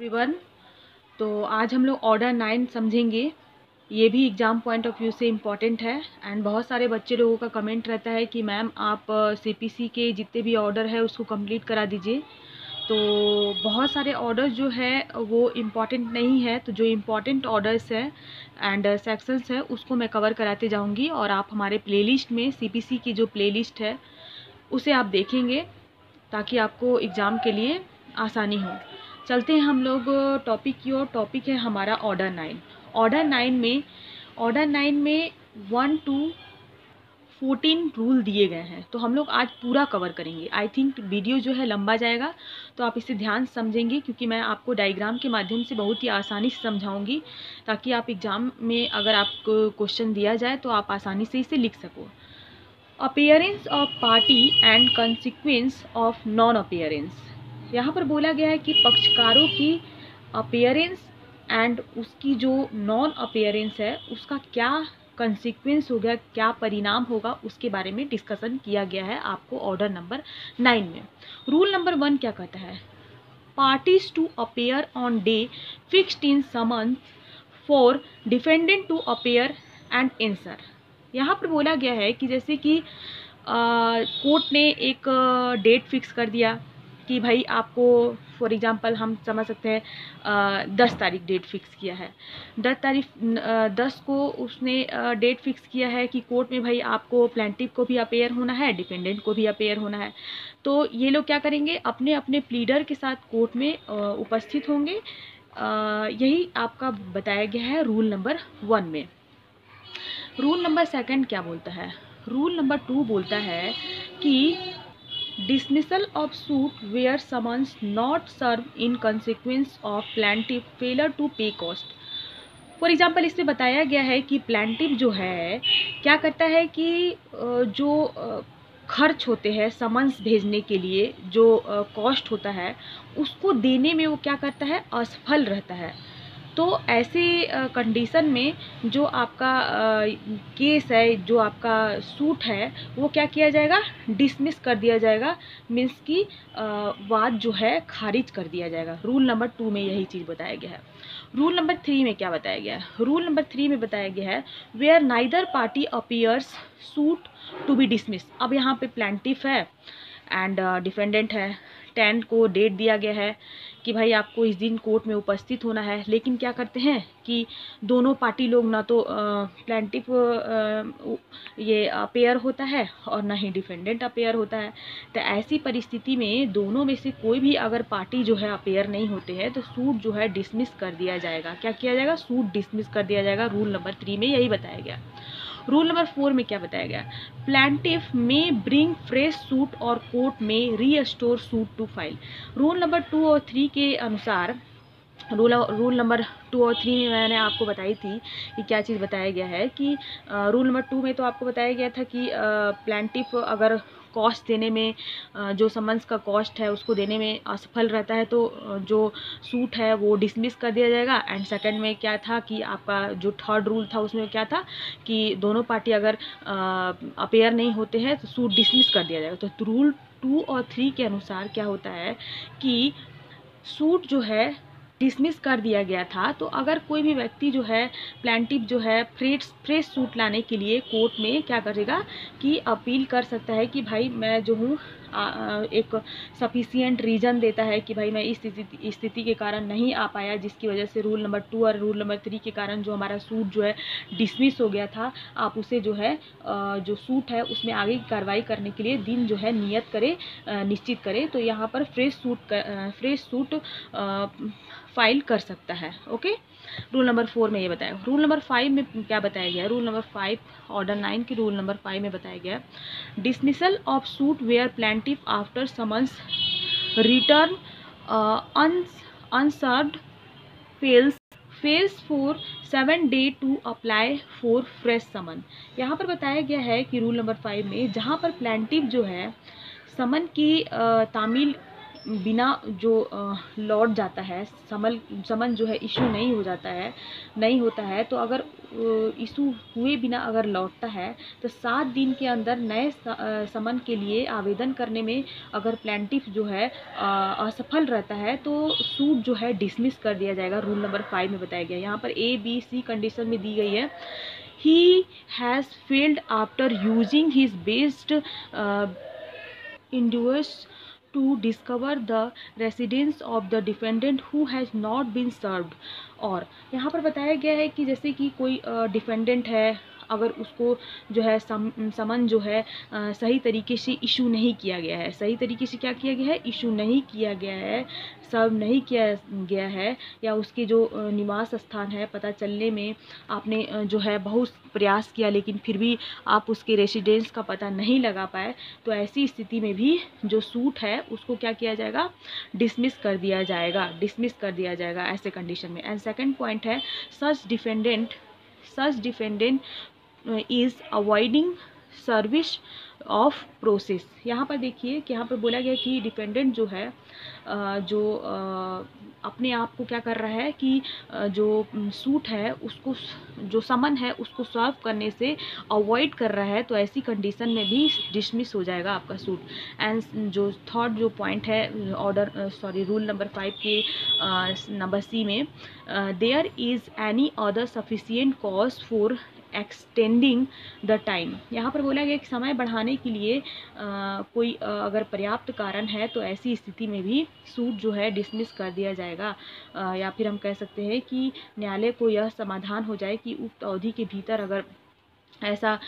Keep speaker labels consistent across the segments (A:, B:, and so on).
A: Everyone. तो आज हम लोग ऑर्डर 9 समझेंगे। ये भी एग्ज़ाम पॉइंट ऑफ व्यू से इम्पॉर्टेंट है एंड बहुत सारे बच्चे लोगों का कमेंट रहता है कि मैम आप सीपीसी के जितने भी ऑर्डर है उसको कंप्लीट करा दीजिए। तो बहुत सारे ऑर्डर्स जो है वो इम्पॉर्टेंट नहीं है, तो जो इम्पॉर्टेंट ऑर्डर्स है एंड सेक्शंस है उसको मैं कवर कराते जाऊंगी और आप हमारे प्लेलिस्ट में सीपीसी की जो प्लेलिस्ट है उसे आप देखेंगे ताकि आपको एग्ज़ाम के लिए आसानी हो। चलते हैं हम लोग टॉपिक की ओर। टॉपिक है हमारा ऑर्डर 9। ऑर्डर 9 में 1 to 14 रूल दिए गए हैं, तो हम लोग आज पूरा कवर करेंगे। आई थिंक वीडियो जो है लंबा जाएगा, तो आप इसे ध्यान से समझेंगे क्योंकि मैं आपको डायग्राम के माध्यम से बहुत ही आसानी से समझाऊंगी ताकि आप एग्ज़ाम में अगर आपको क्वेश्चन दिया जाए तो आप आसानी से इसे लिख सको। Appearance of party and consequence of non appearance. यहाँ पर बोला गया है कि पक्षकारों की अपीयरेंस एंड उसकी जो नॉन अपीयरेंस है उसका क्या कंसिक्वेंस होगा, क्या परिणाम होगा, उसके बारे में डिस्कशन किया गया है आपको ऑर्डर नंबर 9 में। रूल नंबर 1 क्या कहता है? Parties to appear on day fixed in summons for defendant to appear and answer. यहाँ पर बोला गया है कि जैसे कि कोर्ट ने एक डेट फिक्स कर दिया कि भाई आपको, फॉर एग्जांपल हम समझ सकते हैं 10 तारीख डेट फिक्स किया है। 10 को उसने डेट फिक्स किया है कि कोर्ट में भाई आपको प्लेंटिफ को भी अपेयर होना है, डिफेंडेंट को भी अपेयर होना है। तो ये लोग क्या करेंगे, अपने अपने प्लीडर के साथ कोर्ट में उपस्थित होंगे। यही आपका बताया गया है रूल नंबर 1 में। रूल नंबर 2 क्या बोलता है? रूल नंबर 2 बोलता है कि dismissal of suit where summons not served in consequence of plaintiff failure to pay cost. For example इसमें बताया गया है कि प्लेंटिफ जो है क्या करता है कि जो खर्च होते हैं समन्स भेजने के लिए, जो कॉस्ट होता है उसको देने में वो क्या करता है, असफल रहता है। तो ऐसे कंडीशन में जो आपका केस है, जो आपका सूट है, वो क्या किया जाएगा, डिसमिस कर दिया जाएगा। मीन्स कि वाद जो है खारिज कर दिया जाएगा। रूल नंबर 2 में यही चीज़ बताया गया है। रूल नंबर 3 में क्या बताया गया है? रूल नंबर 3 में बताया गया है where neither party appears suit to be dismiss. अब यहाँ पे प्लेंटिफ है एंड डिफेंडेंट है। 10 को डेट दिया गया है कि भाई आपको इस दिन कोर्ट में उपस्थित होना है, लेकिन क्या करते हैं कि दोनों पार्टी लोग ना तो प्लेंटिफ ये अपेयर होता है और ना ही डिफेंडेंट अपेयर होता है। तो ऐसी परिस्थिति में दोनों में से कोई भी अगर पार्टी जो है अपेयर नहीं होते हैं तो सूट जो है डिसमिस कर दिया जाएगा। क्या किया जाएगा? सूट डिसमिस कर दिया जाएगा। रूल नंबर 3 में यही बताया गया। रूल नंबर 4 में क्या बताया गया? Plaintiff may bring fresh suit और कोर्ट में restore suit to file. Rule number 2 और 3 के अनुसार, रूल नंबर 2 और 3 में मैंने आपको बताई थी कि क्या चीज़ बताया गया है कि रूल नंबर 2 में तो आपको बताया गया था कि प्लेंटिफ अगर कॉस्ट देने में, जो समन्स का कॉस्ट है उसको देने में असफल रहता है तो जो सूट है वो डिसमिस कर दिया जाएगा। एंड सेकंड में क्या था कि आपका जो थर्ड रूल था उसमें क्या था कि दोनों पार्टी अगर अपेयर नहीं होते हैं तो सूट डिसमिस कर दिया जाएगा। तो रूल 2 और 3 के अनुसार क्या होता है कि सूट जो है डिसमिस कर दिया गया था, तो अगर कोई भी व्यक्ति जो है प्लेंटिफ जो है फ्रेश सूट लाने के लिए कोर्ट में क्या करेगा कि अपील कर सकता है कि भाई मैं जो हूँ एक सफिशिएंट रीज़न देता है कि भाई मैं इस स्थिति के कारण नहीं आ पाया, जिसकी वजह से रूल नंबर 2 और रूल नंबर 3 के कारण जो हमारा सूट जो है डिसमिस हो गया था, आप उसे जो है जो सूट है उसमें आगे की कार्रवाई करने के लिए दिन जो है नियत करें, निश्चित करें। तो यहाँ पर फ्रेश सूट फाइल कर सकता है। ओके, रूल नंबर 4 में ये बताया। रूल नंबर 5 में क्या बताया गया? रूल नंबर 5 ऑर्डर 9 की रूल नंबर 5 में बताया गया dismissal of suit where plaintiff after summons return unserved fails for 7 day to apply for fresh summon. यहाँ पर बताया गया है कि रूल नंबर 5 में जहाँ पर प्लेंटिफ जो है समन की तामील बिना जो लौट जाता है, समन जो है इशू नहीं होता है, तो अगर इशू हुए बिना अगर लौटता है तो 7 दिन के अंदर नए समन के लिए आवेदन करने में अगर प्लेंटिफ जो है असफल रहता है तो सूट जो है डिसमिस कर दिया जाएगा। रूल नंबर 5 में बताया गया है। यहाँ पर ABC कंडीशन में दी गई है। He has failed after using his best endeavors to discover the residence of the defendant who has not been served। और यहाँ पर बताया गया है कि जैसे कि कोई डिफेंडेंट है, अगर उसको जो है समन जो है सही तरीके से इशू नहीं किया गया है, सही तरीके से क्या किया गया है, इशू नहीं किया गया है, सर्व नहीं किया गया है, या उसके जो निवास स्थान है पता चलने में आपने जो है बहुत प्रयास किया लेकिन फिर भी आप उसके रेसिडेंस का पता नहीं लगा पाए, तो ऐसी स्थिति में भी जो सूट है उसको क्या किया जाएगा, डिसमिस कर दिया जाएगा ऐसे कंडीशन में। एंड सेकंड पॉइंट है such defendant is avoiding service of process. यहाँ पर देखिए कि यहाँ पर बोला गया कि डिफेंडेंट जो है अपने आप को क्या कर रहा है कि जो सूट है उसको, जो समन है उसको सॉल्व करने से अवॉइड कर रहा है, तो ऐसी कंडीशन में भी डिसमिस हो जाएगा आपका सूट। एंड जो थर्ड जो पॉइंट है रूल नंबर 5 के नंबर C में, there is any other sufficient cause for extending the time. यहाँ पर बोला गया कि समय बढ़ाने के लिए कोई अगर पर्याप्त कारण है तो ऐसी स्थिति में भी सूट जो है डिसमिस कर दिया जाएगा। या फिर हम कह सकते हैं कि न्यायालय को यह समाधान हो जाए कि उक्त अवधि के भीतर अगर ऐसा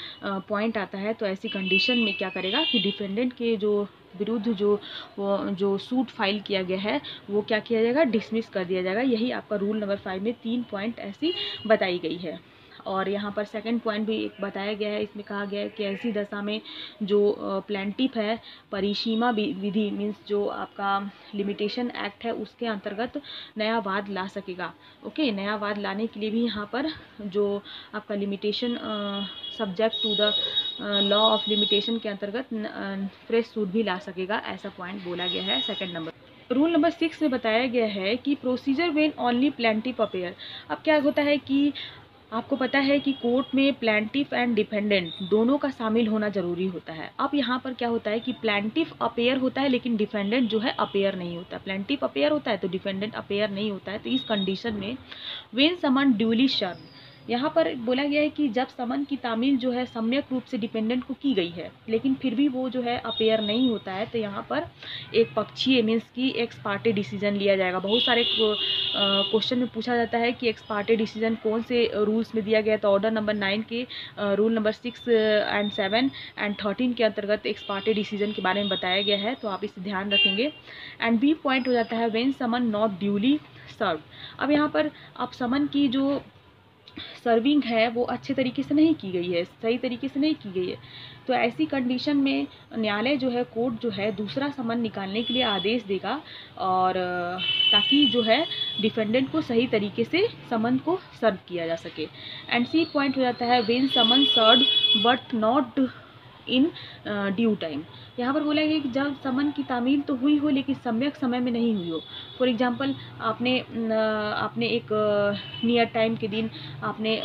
A: पॉइंट आता है तो ऐसी कंडीशन में क्या करेगा कि डिफेंडेंट के जो विरुद्ध जो सूट फाइल किया गया है वो क्या किया जाएगा, डिसमिस कर दिया जाएगा। यही आपका रूल नंबर 5 में 3 पॉइंट ऐसी बताई गई है। और यहाँ पर सेकंड पॉइंट भी एक बताया गया है, इसमें कहा गया है कि ऐसी दशा में जो प्लेंटिफ है परिसीमा विधि मीन्स जो आपका लिमिटेशन एक्ट है उसके अंतर्गत नया वाद ला सकेगा। ओके, नया वाद लाने के लिए भी यहाँ पर जो आपका limitation subject to the law of limitation के अंतर्गत फ्रेश सूट भी ला सकेगा, ऐसा पॉइंट बोला गया है सेकंड नंबर। रूल नंबर 6 में बताया गया है कि procedure when only plaintiff appear. अब क्या होता है कि आपको पता है कि कोर्ट में प्लेंटिफ एंड डिफेंडेंट दोनों का शामिल होना ज़रूरी होता है। अब यहाँ पर क्या होता है कि प्लेंटिफ अपेयर होता है लेकिन डिफेंडेंट जो है अपेयर नहीं होता। प्लेंटिफ अपेयर होता है तो डिफेंडेंट अपेयर नहीं होता है। तो इस कंडीशन में व्हेन समन ड्यूली सर्व्ड, यहाँ पर बोला गया है कि जब समन की तामील जो है सम्यक रूप से डिपेंडेंट को की गई है लेकिन फिर भी वो जो है अपेयर नहीं होता है, तो यहाँ पर एक पक्षीय मीन्स की एक्स पार्टी डिसीजन लिया जाएगा। बहुत सारे क्वेश्चन में पूछा जाता है कि एक्स पार्टी डिसीजन कौन से रूल्स में दिया गया, तो ऑर्डर नंबर 9 के रूल नंबर 6 एंड 7 एंड 13 के अंतर्गत एक्स पार्टी डिसीजन के बारे में बताया गया है, तो आप इसे ध्यान रखेंगे। एंड बी पॉइंट हो जाता है when summon not duly served. अब यहाँ पर आप समन की जो सर्विंग है वो अच्छे तरीके से नहीं की गई है, सही तरीके से नहीं की गई है, तो ऐसी कंडीशन में न्यायालय जो है, कोर्ट जो है दूसरा समन निकालने के लिए आदेश देगा और ताकि जो है डिफेंडेंट को सही तरीके से समन को सर्व किया जा सके। एंड सी पॉइंट हो जाता है when summon served but not in due time. यहाँ पर बोला गया कि जब समन की तामील तो हुई हो लेकिन सम्यक समय में नहीं हुई हो। फॉर एग्जांपल आपने एक नियर टाइम के दिन आपने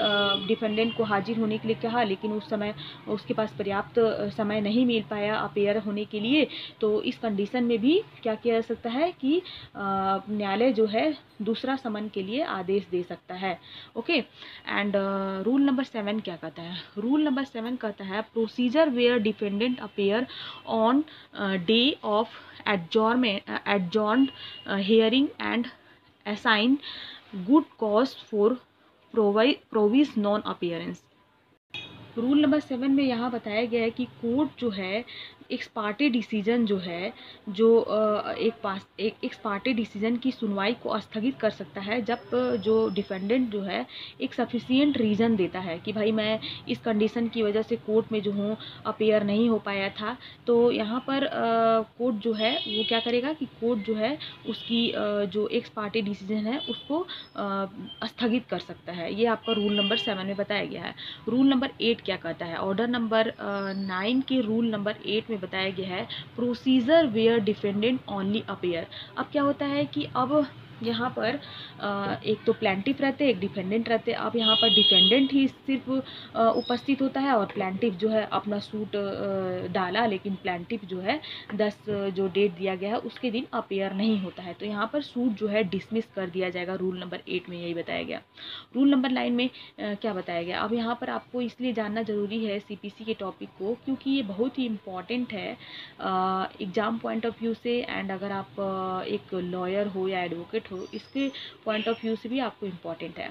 A: डिफेंडेंट को हाजिर होने के लिए कहा लेकिन उस समय उसके पास पर्याप्त समय नहीं मिल पाया अपेयर होने के लिए, तो इस कंडीशन में भी क्या किया जा सकता है कि न्यायालय जो है दूसरा समन के लिए आदेश दे सकता है। ओके, एंड रूल नंबर 7 क्या कहता है? रूल नंबर 7 कहता है procedure where defendant appear on day of adjourned hearing and assign good cause for proviso non appearance। Rule number 7 में यहाँ बताया गया है कि कोर्ट जो है एक्स पार्टी डिसीजन जो है, जो एक्स पार्टी डिसीजन की सुनवाई को स्थगित कर सकता है जब जो डिफेंडेंट जो है एक सफिशिएंट रीज़न देता है कि भाई मैं इस कंडीशन की वजह से कोर्ट में जो हूँ अपेयर नहीं हो पाया था। तो यहाँ पर कोर्ट जो है वो क्या करेगा कि कोर्ट जो है उसकी जो एक्स पार्टी डिसीजन है उसको स्थगित कर सकता है। ये आपका रूल नंबर 7 में बताया गया है। रूल नंबर 8 क्या कहता है? ऑर्डर नंबर 9 के रूल नंबर 8 में में बताया गया है procedure where defendant only appear. अब क्या होता है कि अब यहाँ पर एक तो प्लेंटिफ रहते हैं, एक डिफेंडेंट रहते हैं। अब यहाँ पर डिफेंडेंट ही सिर्फ उपस्थित होता है और प्लेंटिफ जो है अपना सूट डाला, लेकिन प्लेंटिफ जो है 10 जो डेट दिया गया है उसके दिन अपेयर नहीं होता है, तो यहाँ पर सूट जो है डिसमिस कर दिया जाएगा। रूल नंबर 8 में यही बताया गया। रूल नंबर 9 में क्या बताया गया। अब यहाँ पर आपको इसलिए जानना ज़रूरी है सीपीसी के टॉपिक को, क्योंकि ये बहुत ही इम्पॉर्टेंट है एग्ज़ाम पॉइंट ऑफ व्यू से, एंड अगर आप एक लॉयर हो या एडवोकेट हो, इसके पॉइंट ऑफ व्यू से भी आपको इम्पॉर्टेंट है।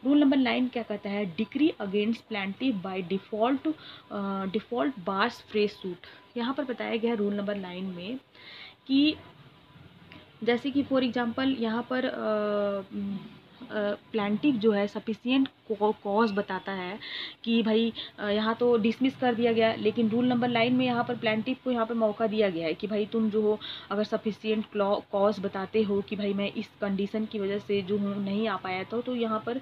A: रूल नंबर 9 क्या कहता है, decree against plaintiff by default bars fresh suit. यहाँ पर बताया गया है रूल नंबर 9 में कि जैसे कि फॉर एग्जांपल यहाँ पर प्लेंटिफ जो है सफिशिएंट कॉज बताता है कि भाई यहाँ तो डिसमिस कर दिया गया, लेकिन रूल नंबर 9 में यहाँ पर प्लेंटिफ को यहाँ पर मौका दिया गया है कि भाई तुम जो हो अगर सफिशिएंट कॉज बताते हो कि भाई मैं इस कंडीशन की वजह से जो हूँ नहीं आ पाया था, तो यहाँ पर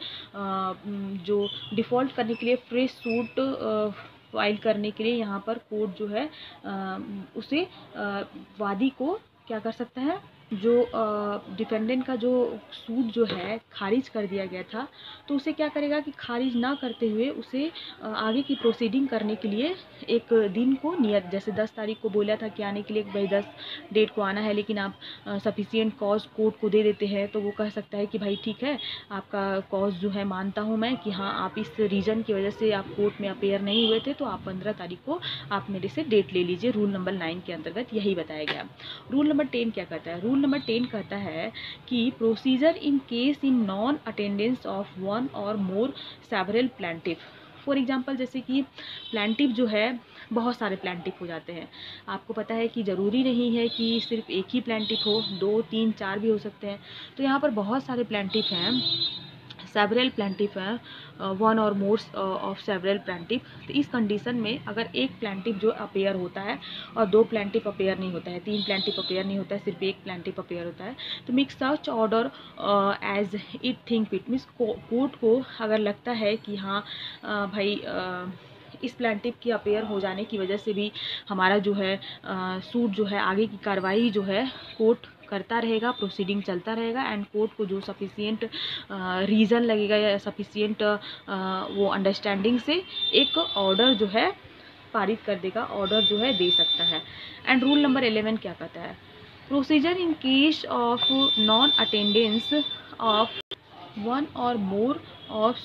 A: जो डिफ़ॉल्ट करने के लिए फ्रेश सूट फाइल करने के लिए यहाँ पर कोर्ट जो है उसे वादी को क्या कर सकता है, जो डिफेंडेंट का जो सूट जो है खारिज कर दिया गया था, तो उसे क्या करेगा कि खारिज ना करते हुए उसे आगे की प्रोसीडिंग करने के लिए एक दिन को नियत, जैसे 10 तारीख को बोला था कि आने के लिए भाई 10 डेट को आना है, लेकिन आप सफिशिएंट कॉज कोर्ट को दे देते हैं, तो वो कह सकता है कि भाई ठीक है आपका कॉज जो है मानता हूँ मैं कि हाँ आप इस रीज़न की वजह से आप कोर्ट में अपेयर नहीं हुए थे, तो आप 15 तारीख को आप मेरे से डेट ले लीजिए। रूल नंबर 9 के अंतर्गत यही बताया गया। रूल नंबर 10 क्या कहता है, रूल नंबर 10 कहता है कि procedure in case in non attendance of one और मोर सेवरल प्लेंटिफ। फॉर एग्जांपल जैसे कि प्लेंटिफ जो है बहुत सारे प्लेंटिफ हो जाते हैं, आपको पता है कि ज़रूरी नहीं है कि सिर्फ एक ही प्लेंटिफ हो, 2, 3, 4 भी हो सकते हैं, तो यहाँ पर बहुत सारे प्लेंटिफ हैं, सेवरल प्लेंटिफ हैं, वन और मोर ऑफ सेवरल प्लेंटिफ। तो इस कंडीशन में अगर एक प्लेंटिफ जो अपेयर होता है और 2 प्लेंटिफ अपेयर नहीं होता है, 3 प्लेंटिफ अपेयर नहीं होता है, सिर्फ एक प्लेंटिफ अपेयर होता है, तो makes such order as it think it means court को अगर लगता है कि हाँ भाई इस प्लेंटिफ की अपेयर हो जाने की वजह से भी हमारा जो है सूट जो है आगे की कार्रवाई जो है कोर्ट करता रहेगा, प्रोसीडिंग चलता रहेगा, एंड कोर्ट को जो सफिशिएंट रीज़न लगेगा या सफिशिएंट वो अंडरस्टैंडिंग से एक ऑर्डर जो है पारित कर देगा, ऑर्डर जो है दे सकता है। एंड रूल नंबर 11 क्या कहता है, procedure in case of non attendance of one और मोर ऑफ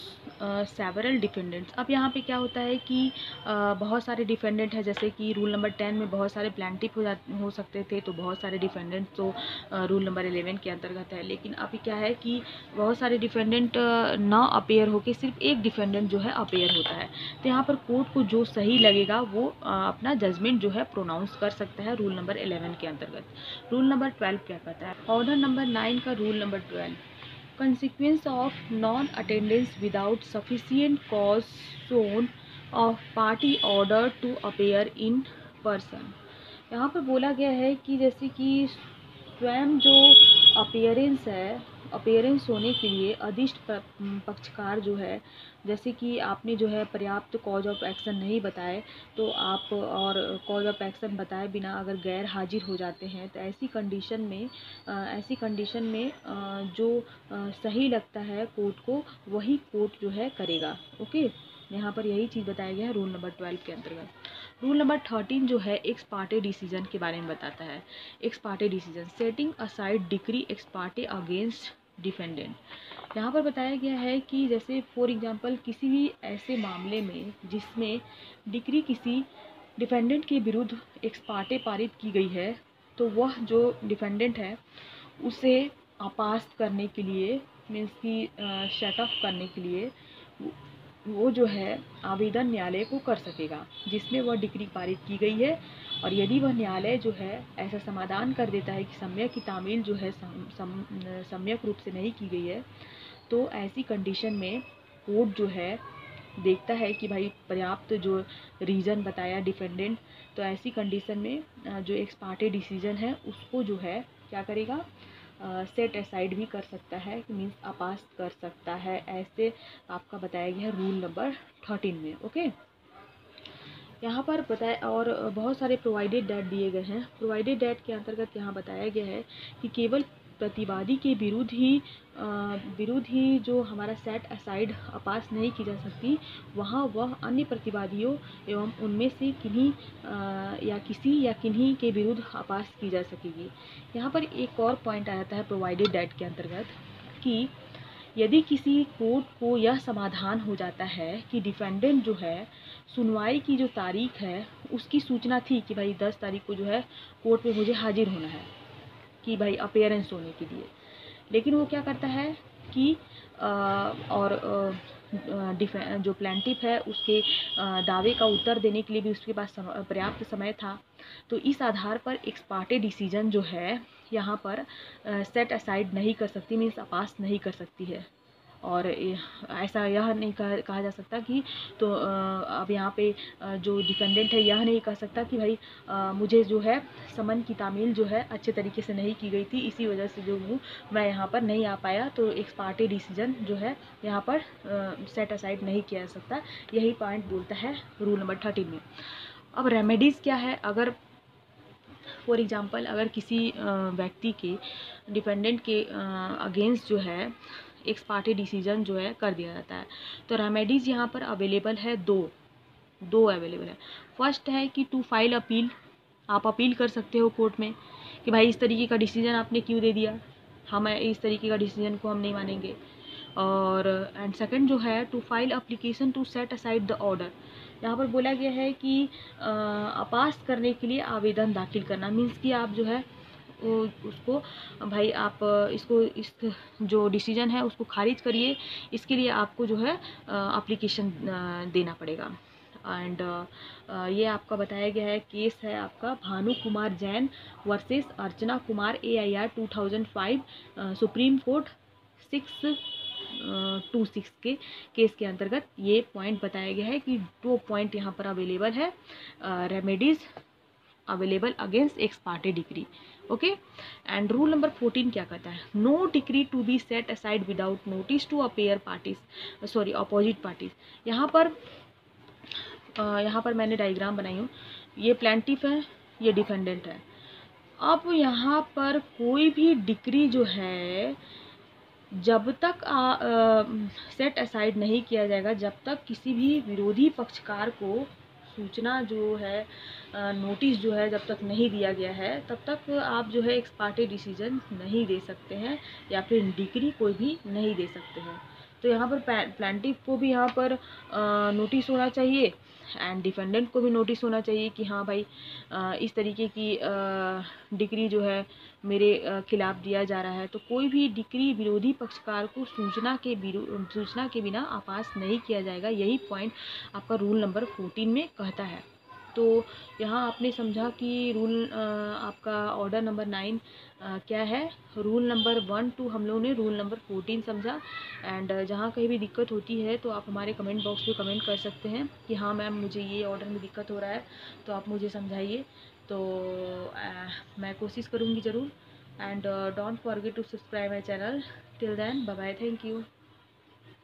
A: सेवरल डिफेंडेंट्स। अब यहाँ पे क्या होता है कि बहुत सारे डिफेंडेंट हैं, जैसे कि रूल नंबर 10 में बहुत सारे प्लेंटिफ हो सकते थे, तो बहुत सारे डिफेंडेंट तो रूल नंबर 11 के अंतर्गत है। लेकिन अभी क्या है कि बहुत सारे डिफेंडेंट ना अपेयर होकर सिर्फ एक डिफेंडेंट जो है अपेयर होता है, तो यहाँ पर कोर्ट को जो सही लगेगा वो अपना जजमेंट जो है प्रोनाउंस कर सकता है रूल नंबर 11 के अंतर्गत। रूल नंबर 12 क्या कहता है, ऑर्डर नंबर 9 का rule number 12, consequence of non-attendance without sufficient cause shown of party order to appear in person। यहाँ पर बोला गया है कि जैसे कि स्वयं जो अपेयरेंस है, अपेयरेंस होने के लिए अदिष्ट पक्षकार जो है, जैसे कि आपने जो है पर्याप्त कॉज ऑफ एक्शन नहीं बताए, तो आप और कॉज ऑफ एक्शन बताए बिना अगर गैर हाजिर हो जाते हैं, तो ऐसी कंडीशन में जो सही लगता है कोर्ट को वही कोर्ट जो है करेगा। ओके, यहाँ पर यही चीज़ बताया गया है रूल नंबर 12 के अंतर्गत। रूल नंबर 13 जो है एक्स पार्टे डिसीजन के बारे में बताता है। X Partey decision, setting aside decree x Partey against defendant. यहाँ पर बताया गया है कि जैसे फॉर एग्जांपल किसी भी ऐसे मामले में जिसमें डिक्री किसी डिफेंडेंट के विरुद्ध एक्स पार्टे पारित की गई है, तो वह जो डिफेंडेंट है उसे अपास्त करने के लिए मीन्स की शट ऑफ करने के लिए वो जो है आवेदन न्यायालय को कर सकेगा जिसमें वह डिक्री पारित की गई है, और यदि वह न्यायालय जो है ऐसा समाधान कर देता है कि सम्यक की तामील जो है सम्यक रूप से नहीं की गई है, तो ऐसी कंडीशन में कोर्ट जो है देखता है कि भाई पर्याप्त जो रीज़न बताया डिफेंडेंट, तो ऐसी कंडीशन में जो एक्स पार्टे डिसीजन है उसको जो है क्या करेगा, सेट असाइड भी कर सकता है, मीन्स अपास्त कर सकता है। ऐसे आपका बताया गया है रूल नंबर 13 में। ओके, यहाँ पर बताए और बहुत सारे प्रोवाइडेड डेट दिए गए हैं। प्रोवाइडेड डेट के अंतर्गत यहाँ बताया गया है कि केवल प्रतिवादी के विरुद्ध ही जो हमारा सेट असाइड पास नहीं की जा सकती, वहाँ वह अन्य प्रतिवादियों एवं उनमें से किसी या किन्हीं के विरुद्ध पास की जा सकेगी। यहाँ पर एक और पॉइंट आता है प्रोवाइडेड डेट के अंतर्गत कि यदि किसी कोर्ट को यह समाधान हो जाता है कि डिफेंडेंट जो है सुनवाई की जो तारीख है उसकी सूचना थी कि भाई 10 तारीख को जो है कोर्ट में मुझे हाजिर होना है कि भाई अपीयरेंस होने के लिए, लेकिन वो क्या करता है कि जो प्लेंटिफ है उसके दावे का उत्तर देने के लिए भी उसके पास पर्याप्त समय था। तो इस आधार पर एक्स पार्टे डिसीजन जो है यहाँ पर सेट असाइड नहीं कर सकती, मीन्स अपास नहीं कर सकती है। और ऐसा यह नहीं कहा जा सकता कि तो अब यहाँ पे जो डिफेंडेंट है यह नहीं कह सकता कि भाई मुझे जो है समन की तामील जो है अच्छे तरीके से नहीं की गई थी, इसी वजह से जो हूँ मैं यहाँ पर नहीं आ पाया, तो एक्स पार्टी डिसीजन जो है यहाँ पर सेट असाइड नहीं किया जा सकता। यही पॉइंट बोलता है रूल नंबर 13 में। अब रेमेडीज़ क्या है, अगर फॉर एग्ज़ाम्पल अगर किसी व्यक्ति के डिपेंडेंट के अगेंस्ट जो है एक्स पार्टी डिसीजन जो है कर दिया जाता है, तो रेमेडीज़ यहाँ पर अवेलेबल है दो अवेलेबल है। फर्स्ट है कि टू फाइल अपील, आप अपील कर सकते हो कोर्ट में कि भाई इस तरीके का डिसीजन आपने क्यों दे दिया, हम इस तरीके का डिसीजन को हम नहीं मानेंगे। और एंड सेकंड जो है to file application to set aside the order. यहाँ पर बोला गया है कि अपास करने के लिए आवेदन दाखिल करना, मीन्स कि आप जो है उसको भाई आप इस जो डिसीजन है उसको खारिज करिए, इसके लिए आपको जो है एप्लीकेशन देना पड़ेगा। एंड ये आपका बताया गया है केस है आपका भानु कुमार जैन वर्सेस अर्चना कुमार AIR 2005 सुप्रीम कोर्ट 626 के केस के अंतर्गत ये पॉइंट बताया गया है कि 2 पॉइंट यहाँ पर अवेलेबल है, remedies available against ex party decree. Okay, and rule number 14 क्या कहता है, no decree to be set aside without notice to appear parties opposite parties. यहाँ पर मैंने डायग्राम बनाई हूँ, ये प्लेंटिफ है, ये डिफेंडेंट है। अब यहाँ पर कोई भी डिक्री जो है जब तक सेट असाइड नहीं किया जाएगा, जब तक किसी भी विरोधी पक्षकार को सूचना जो है नोटिस जो है जब तक नहीं दिया गया है, तब तक आप जो है एक्स पार्टी डिसीजन नहीं दे सकते हैं या फिर डिक्री कोई भी नहीं दे सकते हैं। तो यहाँ पर प्लेंटिफ को भी यहाँ पर नोटिस होना चाहिए एंड डिफेंडेंट को भी नोटिस होना चाहिए कि हाँ भाई इस तरीके की डिक्री जो है मेरे खिलाफ दिया जा रहा है। तो कोई भी डिक्री विरोधी पक्षकार को सूचना के बिना आपास नहीं किया जाएगा, यही पॉइंट आपका रूल नंबर 14 में कहता है। तो यहाँ आपने समझा कि आपका ऑर्डर नंबर 9 क्या है, रूल नंबर 1 to हम लोगों ने रूल नंबर 14 समझा। एंड जहाँ कहीं भी दिक्कत होती है तो आप हमारे कमेंट बॉक्स में कमेंट कर सकते हैं कि हाँ मैम मुझे ये ऑर्डर में दिक्कत हो रहा है, तो आप मुझे समझाइए। तो मैं कोशिश करूँगी ज़रूर। And don't forget to subscribe my channel. Till then bye bye, thank you.